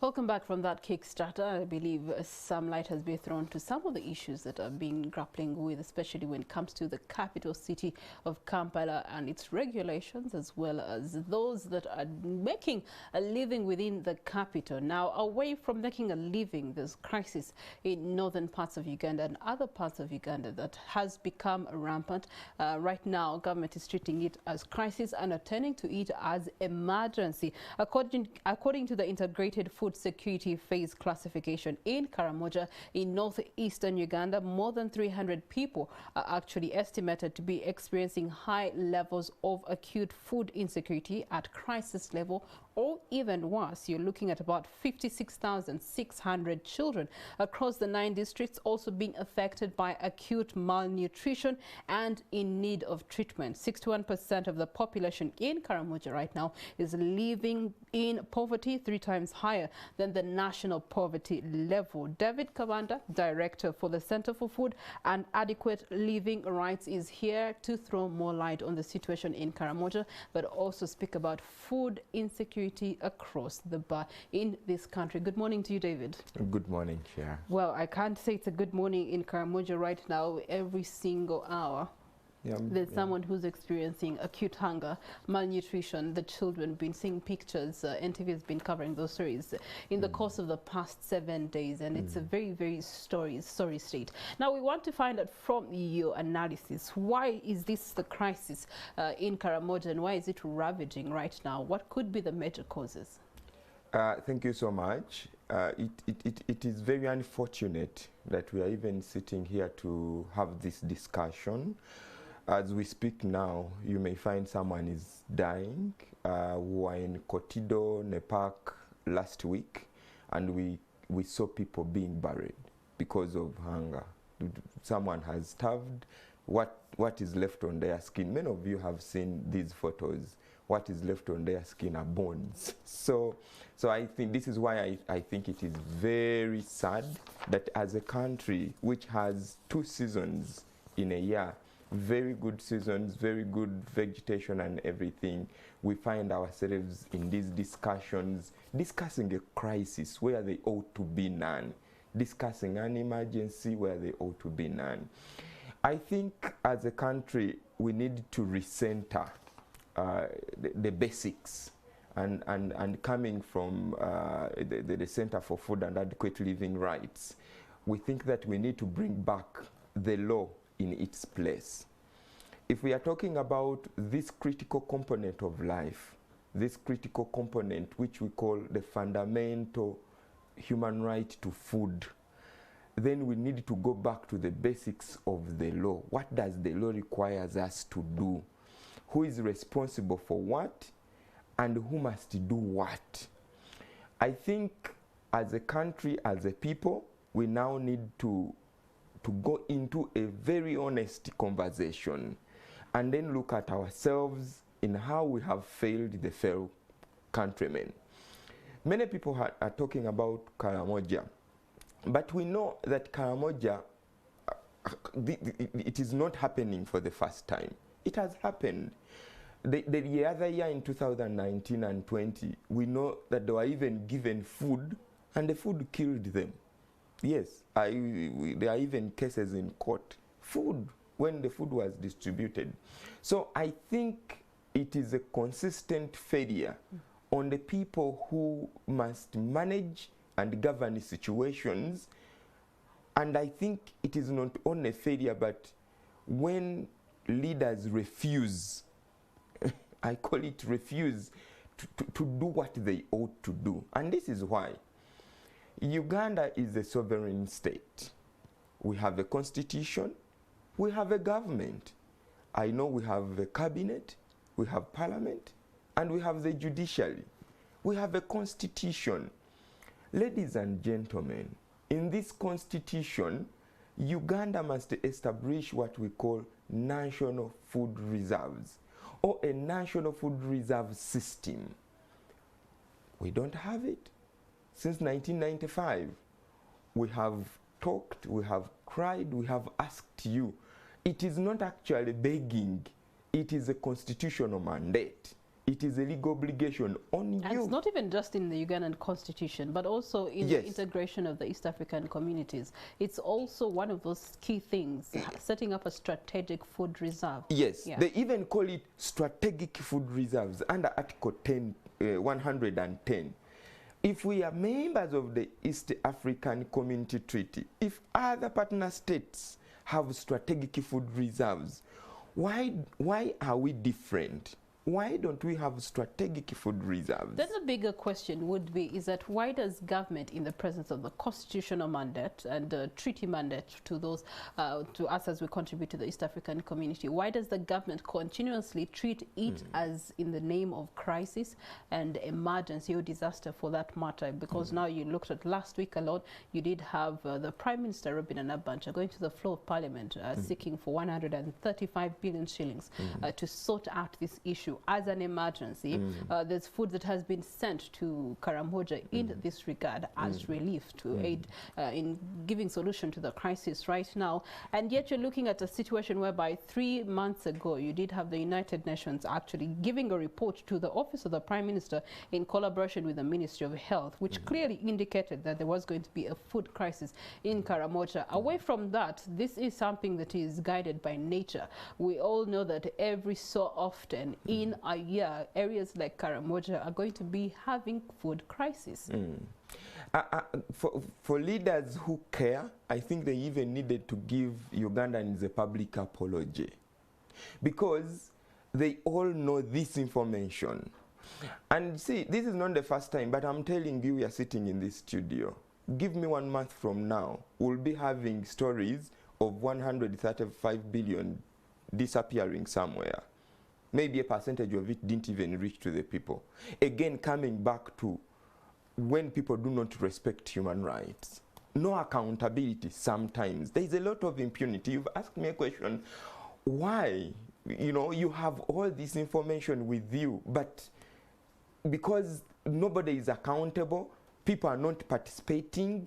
Welcome back from that Kickstarter. I believe some light has been thrown to some of the issues that are being grappling with, especially when it comes to the capital city of Kampala and its regulations, as well as those that are making a living within the capital. Now, away from making a living, there's crisis in northern parts of Uganda and other parts of Uganda that has become rampant. Right now, government is treating it as crisis and are turning to it as emergency. According to the Integrated Food Security Phase Classification in Karamoja in northeastern Uganda, more than 300 people are actually estimated to be experiencing high levels of acute food insecurity at crisis level, or even worse. You're looking at about 56,600 children across the 9 districts also being affected by acute malnutrition and in need of treatment. 61% of the population in Karamoja right now is living in poverty, 3 times higher than the national poverty level. David Kabanda, Director for the Center for Food and Adequate Living Rights, is here to throw more light on the situation in Karamoja, but also speak about food insecurity across the bar in this country. Good morning to you, David. Good morning, Chair. Well, I can't say it's a good morning in Karamoja right now. Every single hour there's someone who's experiencing acute hunger, malnutrition. The children been seeing pictures. NTV has been covering those stories in the course of the past 7 days, and it's a very, very sorry state. Now, we want to find out from your analysis, why is this the crisis in Karamoja, and why is it ravaging right now? What could be the major causes? Thank you so much. It is very unfortunate that we are even sitting here to have this discussion. As we speak now, you may find someone is dying. We were in Kotido, Nepak last week, and we saw people being buried because of hunger. Someone has starved. What is left on their skin? Many of you have seen these photos. What is left on their skin are bones. So I think this is why I think it is very sad that as a country which has 2 seasons in a year, very good seasons, very good vegetation and everything, we find ourselves in these discussions, discussing a crisis where there ought to be none, discussing an emergency where there ought to be none. I think as a country we need to recenter the basics, and coming from the Center for Food and Adequate Living Rights, we think that we need to bring back the law in its place. If we are talking about this critical component of life, this critical component which we call the fundamental human right to food, then we need to go back to the basics of the law. What does the law requires us to do? Who is responsible for what, and who must do what? I think as a country, as a people, we now need to go into a very honest conversation and then look at ourselves in how we have failed the fellow countrymen. Many people are talking about Karamoja, but we know that Karamoja, it is not happening for the first time. It has happened. The other year in 2019 and 20, we know that they were even given food and the food killed them. Yes, there are even cases in court. Food, when the food was distributed. So I think it is a consistent failure on the people who must manage and govern situations. And I think it is not only a failure, but when leaders refuse, I call it refuse, to do what they ought to do. And this is why. Uganda is a sovereign state. We have a constitution, we have a government. I know we have a cabinet, we have parliament, and we have the judiciary. We have a constitution. Ladies and gentlemen, in this constitution, Uganda must establish what we call national food reserves, or a national food reserve system. We don't have it. Since 1995, we have talked, we have cried, we have asked you. It is not actually begging, it is a constitutional mandate. It is a legal obligation on And you. it's not even just in the Ugandan constitution, but also in the integration of the East African communities. It's also one of those key things, setting up a strategic food reserve. Yes, they even call it strategic food reserves under Article 110. If we are members of the East African Community Treaty, if other partner states have strategic food reserves, why are we different? Why don't we have strategic food reserves? Then the bigger question would be, is that why does government, in the presence of the constitutional mandate and treaty mandate to those, to us as we contribute to the East African community, why does the government continuously treat it as in the name of crisis and emergency or disaster for that matter? Because now you looked at last week alone, you did have the Prime Minister, Robin Anabancha, going to the floor of Parliament seeking for 135 billion shillings to sort out this issue as an emergency. There's food that has been sent to Karamoja in this regard as relief to aid in giving solution to the crisis right now. And yet you're looking at a situation whereby 3 months ago you did have the United Nations actually giving a report to the Office of the Prime Minister in collaboration with the Ministry of Health, which clearly indicated that there was going to be a food crisis in Karamoja. Away from that, this is something that is guided by nature. We all know that every so often in a year, areas like Karamoja are going to be having food crisis. For leaders who care, I think they even needed to give Ugandans a public apology, because they all know this information. And see, this is not the first time, but I'm telling you, we are sitting in this studio. Give me 1 month from now, we'll be having stories of 135 billion disappearing somewhere. Maybe a percentage of it didn't even reach to the people. Again, coming back to when people do not respect human rights. No accountability sometimes. There is a lot of impunity. You've asked me a question, why? You know, you have all this information with you, but because nobody is accountable, people are not participating,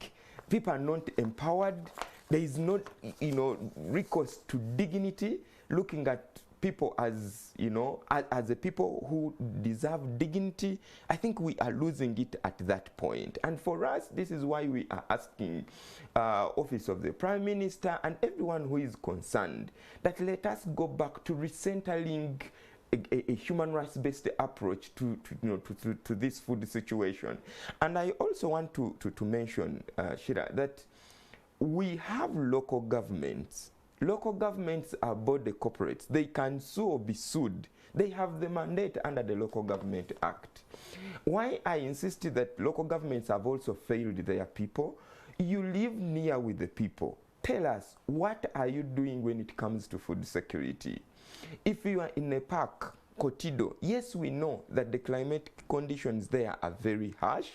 people are not empowered, there is not, you know, recourse to dignity, looking at people as, you know, as the people who deserve dignity. I think we are losing it at that point. And for us, this is why we are asking Office of the Prime Minister and everyone who is concerned that let us go back to recentering a human rights-based approach to this food situation. And I also want to mention, Shira, that we have local governments. Local governments are body corporates. They can sue or be sued. They have the mandate under the Local Government Act. Why I insisted that local governments have also failed their people? You live near with the people. Tell us, what are you doing when it comes to food security? If you are in a park, Kotido, yes, we know that the climate conditions there are very harsh,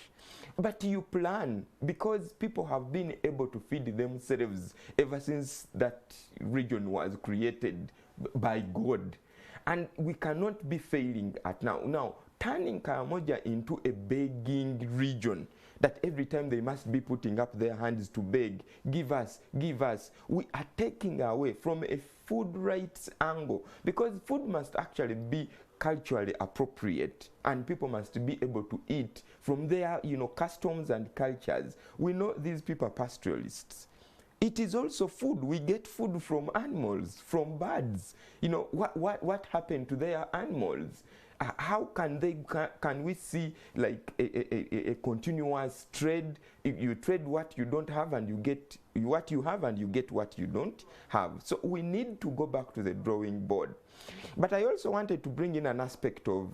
but you plan, because people have been able to feed themselves ever since that region was created by God. And we cannot be failing at now. Now, turning Karamoja into a begging region, that every time they must be putting up their hands to beg, give us, give us. We are taking away from a food rights angle, because food must actually be culturally appropriate and people must be able to eat from their, you know, customs and cultures. We know these people are pastoralists. It is also food. We get food from animals, from birds. You know, what happened to their animals? How can they, can we see like a continuous trade? If you trade what you don't have and you get what you have and you get what you don't have. So we need to go back to the drawing board. But I also wanted to bring in an aspect of,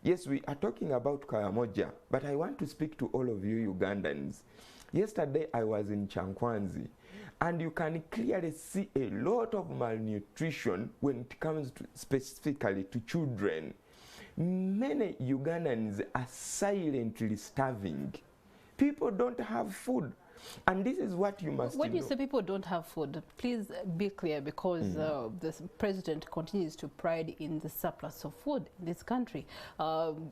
yes, we are talking about Karamoja, but I want to speak to all of you Ugandans. Yesterday I was in Chankwanzi, and you can clearly see a lot of malnutrition when it comes to specifically to children. Many Ugandans are silently starving. People don't have food. And this is what you must When you know. say people don't have food, please be clear, because the president continues to pride in the surplus of food in this country.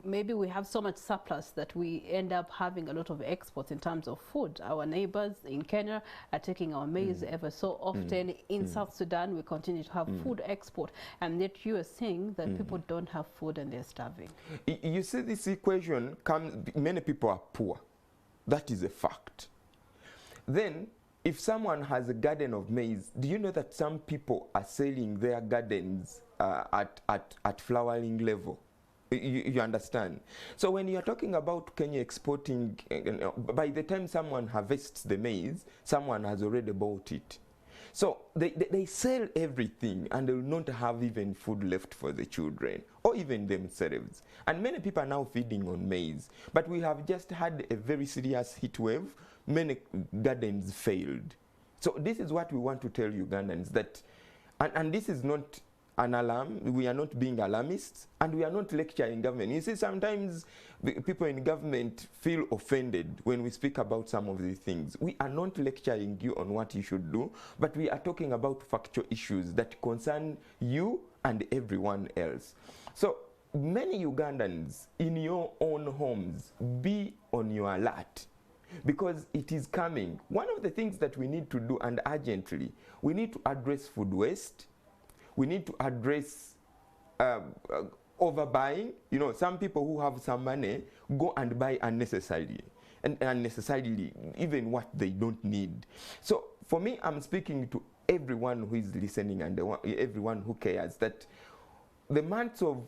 Maybe we have so much surplus that we end up having a lot of exports in terms of food. Our neighbors in Kenya are taking our maize ever so often. In South Sudan, we continue to have food export, and yet you are saying that people don't have food and they're starving. You see, this equation comes, many people are poor. That is a fact. Then, if someone has a garden of maize, do you know that some people are selling their gardens at flowering level? You understand? So when you're talking about Kenya exporting, by the time someone harvests the maize, someone has already bought it. So they sell everything, and they will not have even food left for the children or even themselves. And many people are now feeding on maize. But we have just had a very serious heat wave. Many gardens failed. So this is what we want to tell Ugandans, that, and this is not an alarm. We are not being alarmists, and we are not lecturing government. You see, sometimes people in government feel offended when we speak about some of these things. We are not lecturing you on what you should do, but we are talking about factual issues that concern you and everyone else. So many Ugandans in your own homes, be on your alert, because it is coming. One of the things that we need to do, and urgently, we need to address food waste. We need to address overbuying. You know, some people who have some money go and buy unnecessarily, and unnecessarily even what they don't need. So for me, I'm speaking to everyone who is listening and everyone who cares, that the months of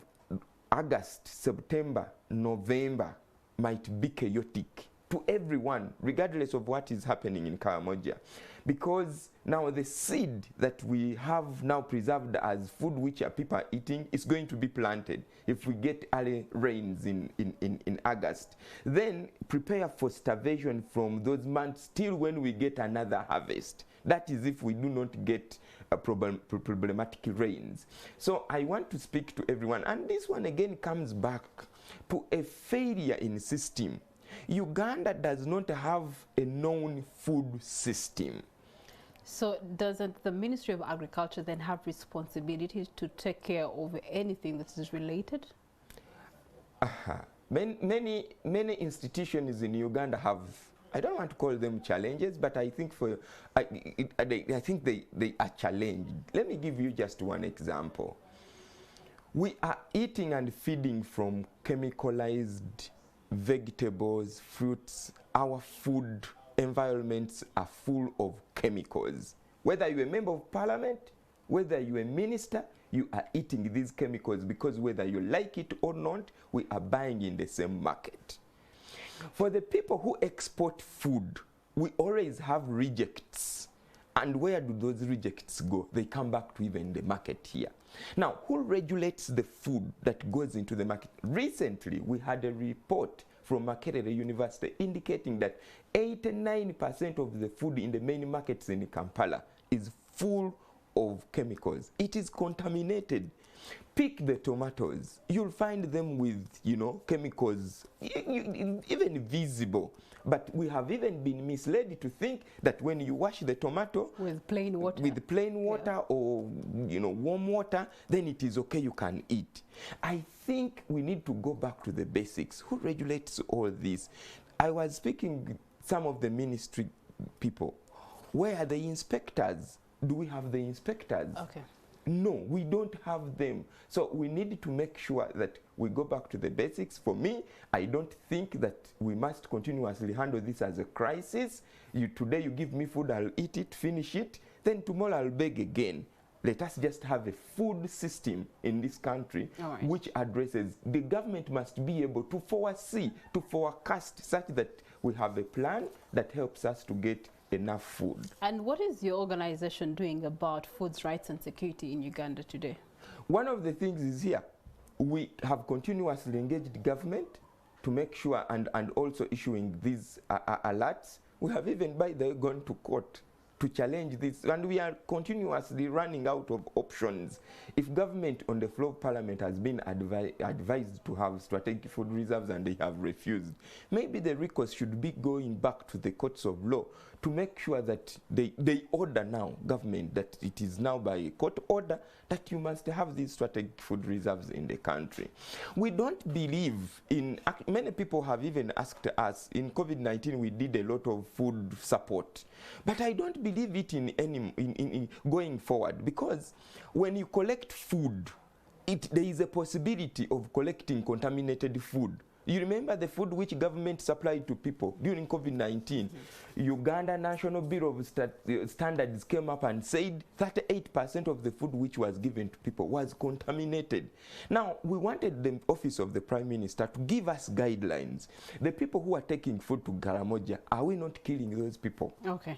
August, September, November might be chaotic to everyone, regardless of what is happening in Karamoja. Because now the seed that we have now preserved as food which people are eating is going to be planted if we get early rains in August. Then prepare for starvation from those months till when we get another harvest. That is if we do not get problematic rains. So I want to speak to everyone, and this one again comes back to a failure in system. Uganda does not have a known food system. So doesn't the Ministry of Agriculture then have responsibility to take care of anything that is related? Many institutions in Uganda have, I don't want to call them challenges, but I think I think they are challenged. Let me give you just one example. We are eating and feeding from chemicalized vegetables, fruits. Our food environments are full of chemicals. Whether you're a member of parliament, whether you're a minister, you are eating these chemicals, because whether you like it or not, we are buying in the same market. For the people who export food, we always have rejects. And where do those rejects go? They come back to even the market here. Now, who regulates the food that goes into the market? Recently, we had a report from Makerere University indicating that 89% of the food in the main markets in Kampala is full of chemicals. It is contaminated. Pick the tomatoes. You'll find them with, you know, chemicals, even visible. But we have even been misled to think that when you wash the tomato with plain water, or, you know, warm water, then it is okay, you can eat. I think we need to go back to the basics. Who regulates all this? I was speaking with some of the ministry people. Where are the inspectors? Do we have the inspectors? Okay. No, we don't have them. So we need to make sure that we go back to the basics. For me, I don't think that we must continuously handle this as a crisis. Today you give me food, I'll eat it, finish it. Then tomorrow I'll beg again. Let us just have a food system in this country which addresses. The government must be able to foresee, to forecast, such that we have a plan that helps us to get enough food. And what is your organization doing about food rights and security in Uganda today? One of the things is here. We have continuously engaged government to make sure, and also issuing these alerts. We have even by the way gone to court to challenge this, and we are continuously running out of options. If government on the floor of parliament has been advised to have strategic food reserves and they have refused, maybe the recourse should be going back to the courts of law to make sure that they order now, government, that it is now by a court order that you must have these strategic food reserves in the country. We don't believe in, many people have even asked us, in COVID-19 we did a lot of food support, but I don't believe it in going forward, because when you collect food, there is a possibility of collecting contaminated food. You remember the food which government supplied to people during COVID-19? Uganda National Bureau of Standards came up and said 38% of the food which was given to people was contaminated. Now, we wanted the office of the Prime Minister to give us guidelines. The people who are taking food to Karamoja, are we not killing those people? Okay.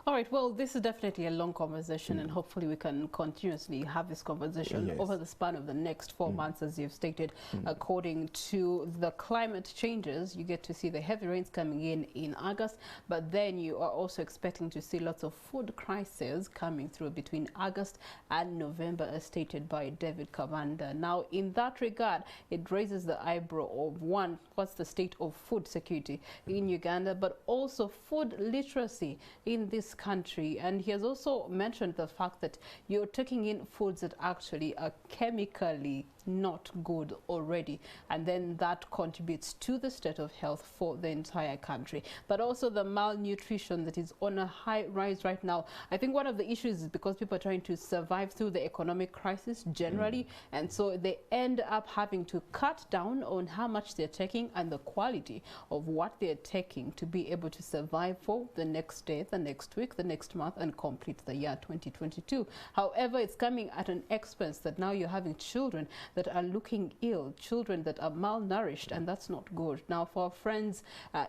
All right, well, this is definitely a long conversation, and hopefully we can continuously have this conversation over the span of the next 4 months, as you've stated. According to the climate changes, you get to see the heavy rains coming in August, but then you are also expecting to see lots of food crises coming through between August and November, as stated by David Kabanda. Now, in that regard, it raises the eyebrow of, one, what's the state of food security in Uganda, but also food literacy in this country. And he has also mentioned the fact that you're taking in foods that actually are chemically not good already, and then that contributes to the state of health for the entire country. But also the malnutrition that is on a high rise right now. I think one of the issues is because people are trying to survive through the economic crisis generally, and so they end up having to cut down on how much they're taking and the quality of what they're taking to be able to survive for the next day, the next week, the next month, and complete the year 2022. However, it's coming at an expense that now you're having children that are looking ill, children that are malnourished, and that's not good. Now, for our friends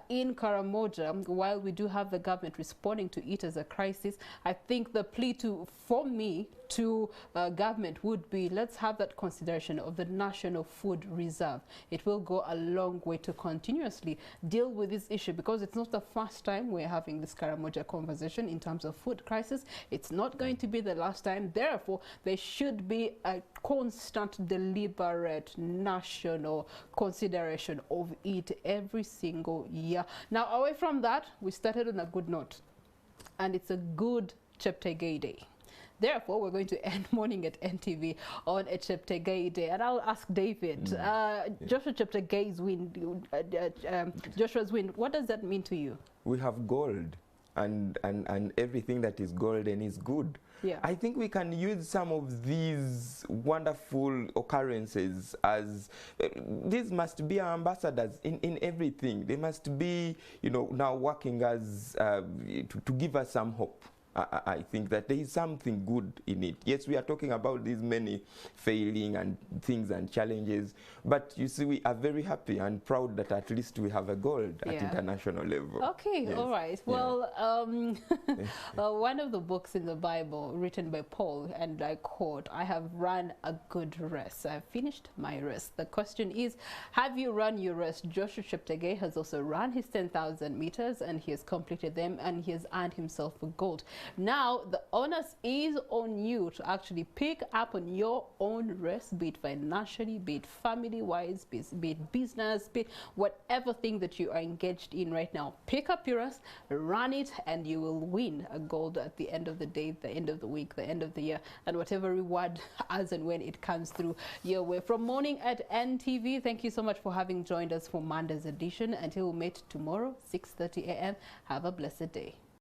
in Karamoja, while we do have the government responding to it as a crisis, I think the plea from me to government would be, let's have that consideration of the National Food Reserve. It will go a long way to continuously deal with this issue, because it's not the first time we're having this Karamoja conversation in terms of food crisis. It's not going to be the last time. Therefore, there should be a constant, deliberate national consideration of it every single year. Now, away from that, we started on a good note, and it's a good Cheptegei Day. Therefore, we're going to end morning at NTV on a Cheptegei Day. And I'll ask David, Joshua Cheptegei's win, Joshua's win, what does that mean to you? We have gold, and everything that is golden is good. Yeah. I think we can use some of these wonderful occurrences as, these must be our ambassadors in everything. They must be, you know, now working as, to give us some hope. I think that there is something good in it. Yes, we are talking about these many failing and things and challenges, but you see, we are very happy and proud that at least we have a gold at international level. Okay, yes. All right. Well, one of the books in the Bible written by Paul, and I quote, "I have run a good race. I have finished my race." The question is, have you run your race? Joshua Cheptegei has also run his 10,000 meters, and he has completed them, and he has earned himself a gold. Now, the onus is on you to actually pick up on your own race, be it financially, be it family-wise, be it business, be it whatever thing that you are engaged in right now. Pick up your race, run it, and you will win a gold at the end of the day, the end of the week, the end of the year, and whatever reward as and when it comes through your way. From morning at NTV, thank you so much for having joined us for Monday's edition. Until we meet tomorrow, 6:30 a.m., have a blessed day.